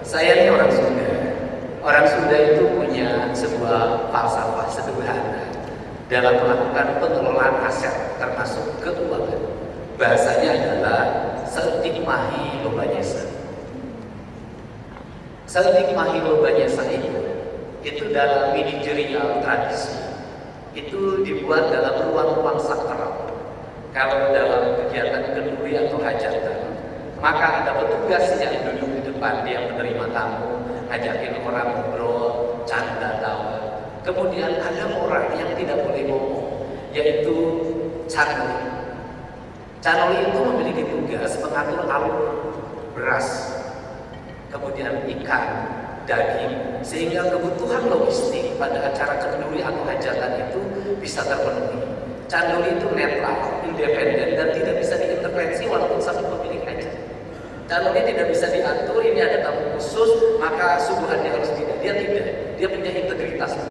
Saya ini orang Sunda. Orang Sunda itu punya sebuah falsafah sederhana dalam melakukan pengelolaan aset termasuk keuangan. Bahasanya adalah setikmahi lobanyesa. Setikmahi lobanyesa itu dalam manajerial tradisi itu dibuat dalam ruang-ruang sakral. Kalau dalam kegiatan kenduri atau hajatan, maka ada petugas yang duduk di depan, dia menerima tamu, ngajakin orang ngobrol, canda tawa. Kemudian ada orang yang tidak boleh ngomong, yaitu canoli. Canoli itu memiliki tugas mengatur alur beras, kemudian ikan, daging, sehingga kebutuhan logistik pada acara kenduri atau hajatan itu bisa terpenuhi. Canoli itu netral, independen, dan tidak bisa diintervensi walaupun satu pemilik hajat. Canoli tidak bisa diatur, ini ada tamu khusus, maka suguhannya harus tidak. Dia tidak, dia punya integritas.